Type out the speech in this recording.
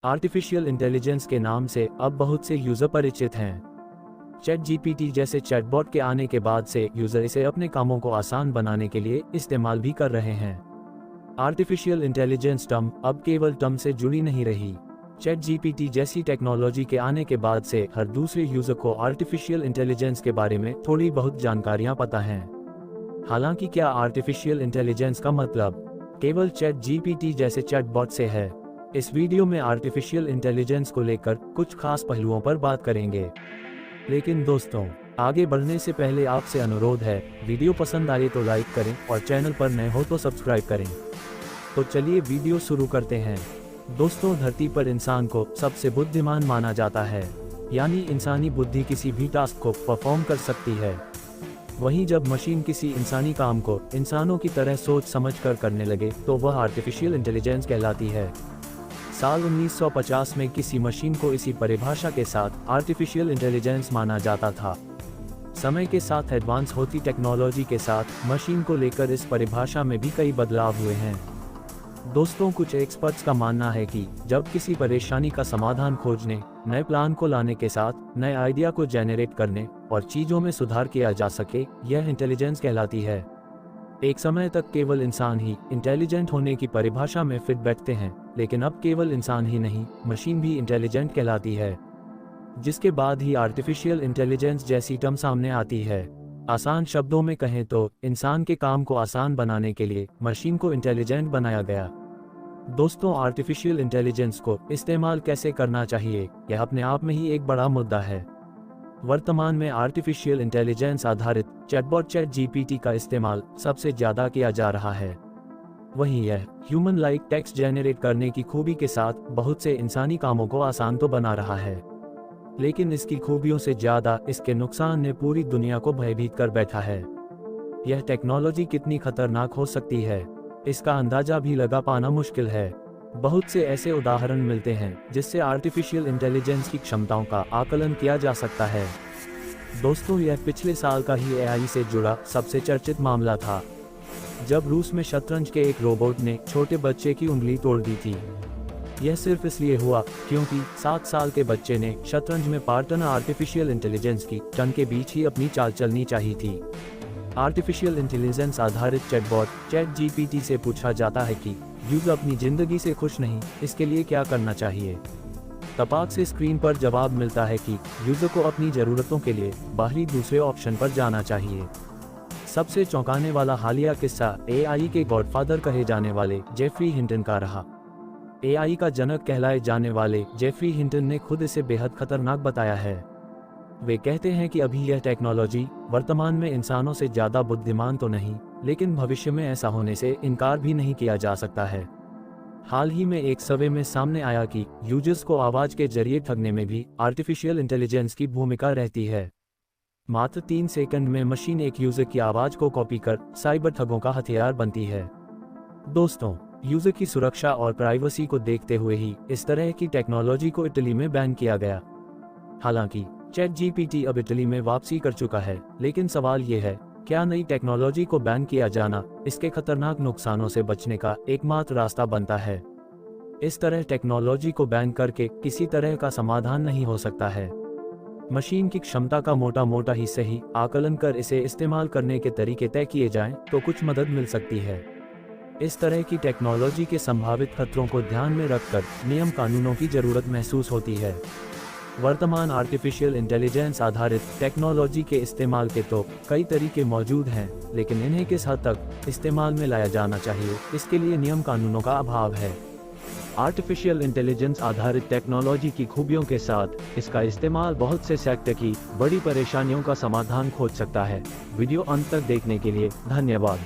Artificial intelligence के नाम से अब बहुत से यूजर परिचित हैं। चैट जीपीटी जैसे चैटबॉट के आने के बाद से यूजर इसे अपने कामों को आसान बनाने के लिए इस्तेमाल भी कर रहे हैं। आर्टिफिशियल इंटेलिजेंस टर्म अब केवल टर्म से जुड़ी नहीं रही। चैट जीपीटी जैसी टेक्नोलॉजी के आने के बाद से हर दूसरे यूजर को आर्टिफिशियल इंटेलिजेंस के बारे में थोड़ी बहुत जानकारियां पता हैं। हालांकि क्या आर्टिफिशियल इंटेलिजेंस का मतलब केवल चैट जीपीटी जैसे चैटबॉट से है? इस वीडियो में आर्टिफिशियल इंटेलिजेंस को लेकर कुछ खास पहलुओं पर बात करेंगे। लेकिन दोस्तों, आगे बढ़ने से पहले आपसे अनुरोध है, वीडियो पसंद आए तो लाइक करें और चैनल पर नए हो तो सब्सक्राइब करें। तो चलिए वीडियो शुरू करते हैं। दोस्तों, धरती पर इंसान को सबसे बुद्धिमान माना जाता है, यानी इंसानी बुद्धि किसी भी टास्क को परफॉर्म कर सकती है। वहीं जब मशीन किसी इंसानी काम को इंसानों की तरह सोच समझ कर करने लगे तो वह आर्टिफिशियल इंटेलिजेंस कहलाती है। साल 1950 में किसी मशीन को इसी परिभाषा के साथ आर्टिफिशियल इंटेलिजेंस माना जाता था। समय के साथ एडवांस होती टेक्नोलॉजी के साथ मशीन को लेकर इस परिभाषा में भी कई बदलाव हुए हैं। दोस्तों, कुछ एक्सपर्ट्स का मानना है कि जब किसी परेशानी का समाधान खोजने, नए प्लान को लाने के साथ नए आइडिया को जेनरेट करने और चीजों में सुधार किया जा सके, यह इंटेलिजेंस कहलाती है। एक समय तक केवल इंसान ही इंटेलिजेंट होने की परिभाषा में फिट बैठते हैं, लेकिन अब केवल इंसान ही नहीं, मशीन भी इंटेलिजेंट कहलाती है। जिसके बाद ही आर्टिफिशियल इंटेलिजेंस जैसी टर्म सामने आती है। आसान शब्दों में कहें तो इंसान के काम को आसान बनाने के लिए मशीन को इंटेलिजेंट बनाया गया। दोस्तों, आर्टिफिशियल इंटेलिजेंस को इस्तेमाल कैसे करना चाहिए, यह अपने आप में ही एक बड़ा मुद्दा है। वर्तमान में आर्टिफिशियल इंटेलिजेंस आधारित चैटबॉट चैट जीपीटी का इस्तेमाल सबसे ज्यादा किया जा रहा है। वहीं यह ह्यूमन लाइक टेक्स्ट जेनरेट करने की खूबी के साथ बहुत से इंसानी कामों को आसान तो बना रहा है, लेकिन इसकी खूबियों से ज्यादा इसके नुकसान ने पूरी दुनिया को भयभीत कर बैठा है। यह टेक्नोलॉजी कितनी खतरनाक हो सकती है, इसका अंदाजा भी लगा पाना मुश्किल है। बहुत से ऐसे उदाहरण मिलते हैं जिससे आर्टिफिशियल इंटेलिजेंस की क्षमताओं का आकलन किया जा सकता है। दोस्तों, यह पिछले साल का ही एआई से जुड़ा सबसे चर्चित मामला था, जब रूस में शतरंज के एक रोबोट ने छोटे बच्चे की उंगली तोड़ दी थी। यह सिर्फ इसलिए हुआ क्योंकि 7 साल के बच्चे ने शतरंज में पार्टनर आर्टिफिशियल इंटेलिजेंस की टर्न के बीच ही अपनी चाल चलनी चाहिए थी। आर्टिफिशियल इंटेलिजेंस आधारित चैटबॉट चैट जीपीटी से पूछा जाता है कि यूजर अपनी जिंदगी से खुश नहीं, इसके लिए क्या करना चाहिए। तपाक से स्क्रीन पर जवाब मिलता है कि यूजर को अपनी जरूरतों के लिए बाहरी दूसरे ऑप्शन पर जाना चाहिए। सबसे चौंकाने वाला हालिया किस्सा एआई के गॉडफादर कहे जाने वाले जेफरी हिंटन का रहा। एआई का जनक कहलाए जाने वाले जेफरी हिंटन ने खुद इसे बेहद खतरनाक बताया है। वे कहते हैं कि अभी यह टेक्नोलॉजी वर्तमान में इंसानों से ज्यादा बुद्धिमान तो नहीं, लेकिन भविष्य में ऐसा होने से इनकार भी नहीं किया जा सकता है। हाल ही में एक सर्वे में सामने आया कि यूजर्स को आवाज के जरिए ठगने में भी आर्टिफिशियल इंटेलिजेंस की भूमिका रहती है। मात्र 3 सेकंड में मशीन एक यूजर की आवाज को कॉपी कर साइबर ठगों का हथियार बनती है। दोस्तों, यूजर की सुरक्षा और प्राइवेसी को देखते हुए ही इस तरह की टेक्नोलॉजी को इटली में बैन किया गया। हालांकि चैट जीपीटी अब इटली में वापसी कर चुका है, लेकिन सवाल ये है, क्या नई टेक्नोलॉजी को बैन किया जाना इसके खतरनाक नुकसानों से बचने का एकमात्र रास्ता बनता है? इस तरह टेक्नोलॉजी को बैन करके किसी तरह का समाधान नहीं हो सकता है। मशीन की क्षमता का मोटा मोटा ही सही आकलन कर इसे इस्तेमाल करने के तरीके तय किए जाएं तो कुछ मदद मिल सकती है। इस तरह की टेक्नोलॉजी के संभावित खतरों को ध्यान में रखकर नियम कानूनों की जरूरत महसूस होती है। वर्तमान आर्टिफिशियल इंटेलिजेंस आधारित टेक्नोलॉजी के इस्तेमाल के तो कई तरीके मौजूद हैं, लेकिन इन्हें किस हद तक इस्तेमाल में लाया जाना चाहिए, इसके लिए नियम कानूनों का अभाव है। आर्टिफिशियल इंटेलिजेंस आधारित टेक्नोलॉजी की खूबियों के साथ इसका इस्तेमाल बहुत से सेक्टर की बड़ी परेशानियों का समाधान खोज सकता है। वीडियो अंत तक देखने के लिए धन्यवाद।